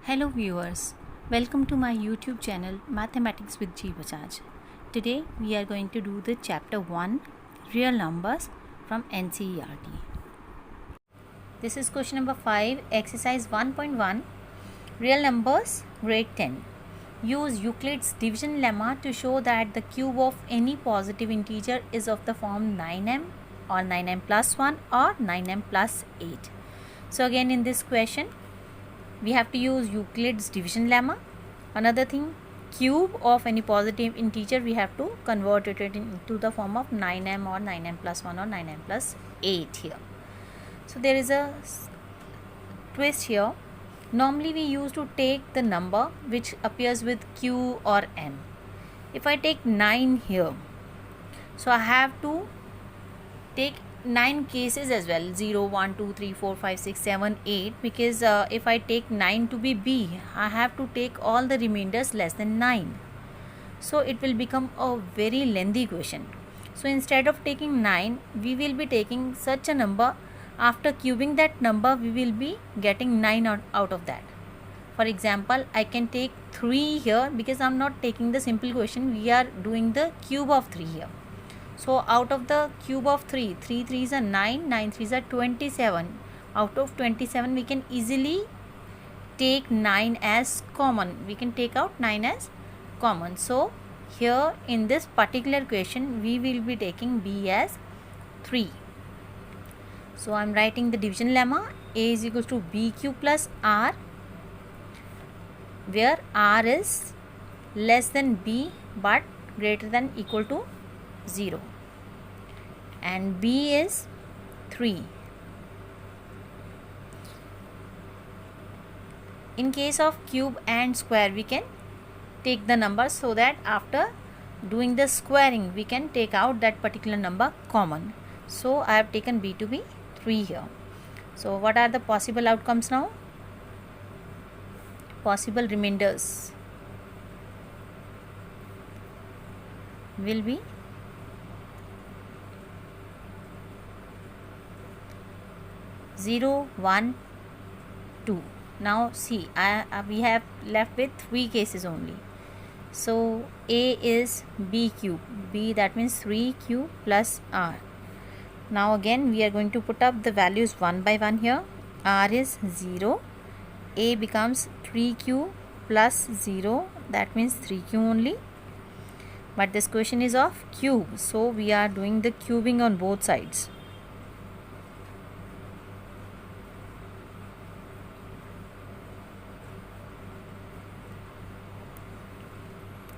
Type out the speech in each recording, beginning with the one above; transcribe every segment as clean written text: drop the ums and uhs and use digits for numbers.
Hello viewers, welcome to my YouTube channel Mathematics with G Bajaj. Today we are going to do the chapter 1 Real Numbers from NCERT. This is question number 5, exercise 1.1 Real Numbers grade 10. Use Euclid's division lemma to show that the cube of any positive integer is of the form 9m or 9m plus 1 or 9m plus 8. So again in this question we have to use Euclid's division lemma. Another thing, cube of any positive integer we have to convert it into the form of 9m or 9m plus 1 or 9m plus 8 here. So there is a twist here. Normally we used to take the number which appears with q or m. If I take 9 here, so I have to take 9 cases as well, 0, 1, 2, 3, 4, 5, 6, 7, 8, because if I take 9 to be b, I have to take all the remainders less than 9. So it will become a very lengthy question. So instead of taking 9, we will be taking such a number. After cubing that number, we will be getting 9 out of that. For example, I can take 3 here because I am not taking the simple question. We are doing the cube of 3 here. So out of the cube of 3, 3 3s are 9, 9 3s are 27. Out of 27 we can easily take 9 as common. We can take out 9 as common. So here in this particular question we will be taking b as 3. So I am writing the division lemma. A is equals to b cube plus r, where r is less than b but greater than equal to 0 and b is 3. In case of cube and square we can take the numbers so that after doing the squaring we can take out that particular number common. So I have taken b to be 3 here. So what are the possible outcomes now? Possible remainders will be 0, 1, 2. Now see, we have left with 3 cases only. So a is b cube, b that means 3 cube plus r. Now again we are going to put up the values one by one here. R is 0, a becomes 3q plus 0, that means 3q only. But this question is of cube, so we are doing the cubing on both sides.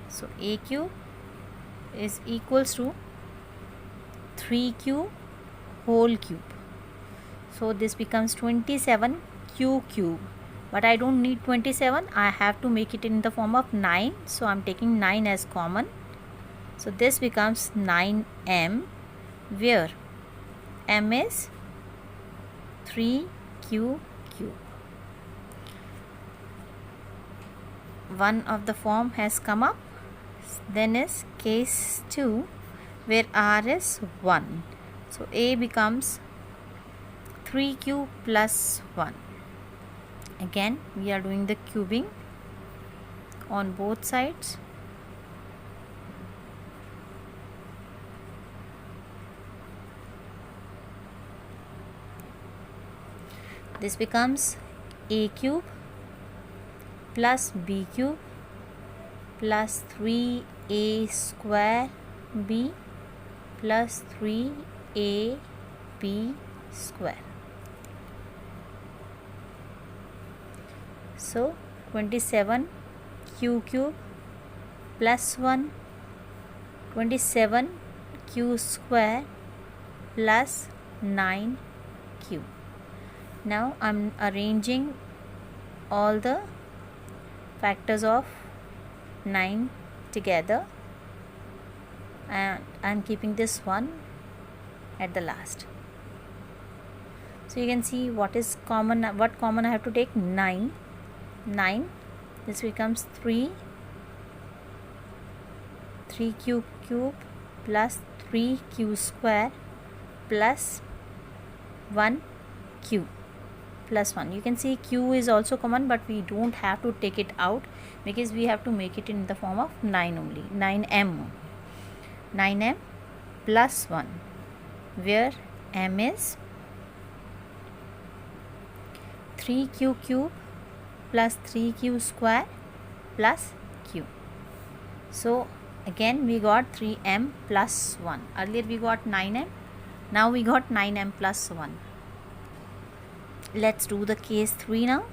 So a cube is equals to 3q whole cube. So this becomes 27q cube. But I don't need 27. I have to make it in the form of 9. So I am taking 9 as common. So this becomes 9m, where m is 3q cube. One of the form has come up. Then is case 2, where r is 1. So a becomes 3q plus 1. Again we are doing the cubing on both sides. This becomes a cube plus b cube plus 3a square b plus 3ab square. So 27q cube plus 1, 27q square plus 9q. Now I am arranging all the factors of 9 together and I am keeping this one at the last. So you can see what is common, what common I have to take. 9, this becomes 3q cube plus 3q square plus 1q plus 1. You can see q is also common, but we don't have to take it out because we have to make it in the form of 9 only. 9m plus 1, where m is 3q cube plus 3q square plus q. So again we got 3m plus 1. Earlier we got 9m, now we got 9m plus 1. Let's do the case 3 now.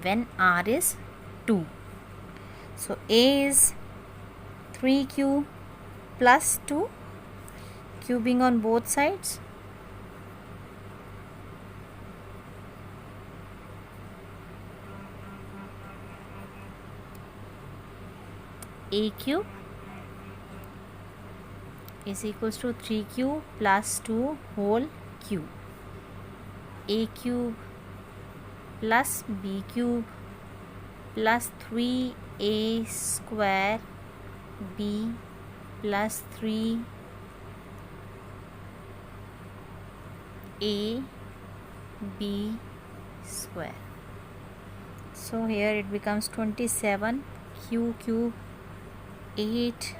When r is 2, so a is 3q plus 2, cubing on both sides, a cube is equals to 3q plus 2 whole cube, a cube plus b cube plus 3a square b plus 3a b square. So here it becomes 27 q cube 8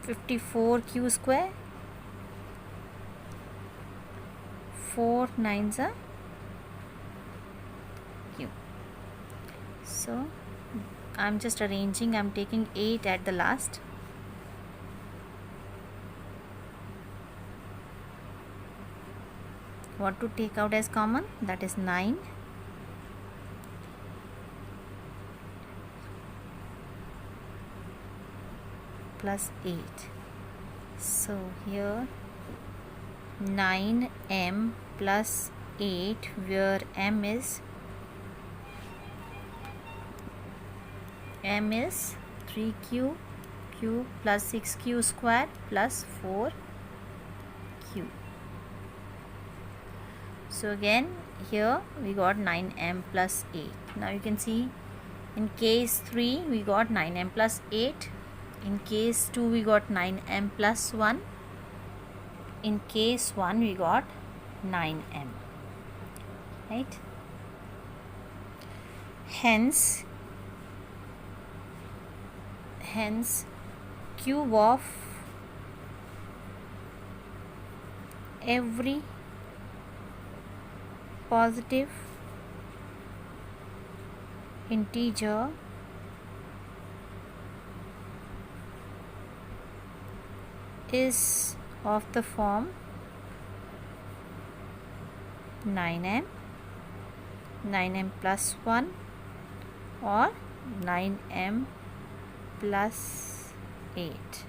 54 q square, 4 9s are q. So I'm just arranging, I'm taking 8 at the last. What to take out as common? That is 9. Plus 8. So here 9m plus 8, where m is 3q cube plus 6q square plus 4q. So again here we got 9m plus 8. Now you can see in case 3 we got 9m plus 8. In case 2 we got 9m plus 1. In case 1 we got 9m, right? Hence cube of every positive integer is of the form 9m plus 1 or 9m plus 8.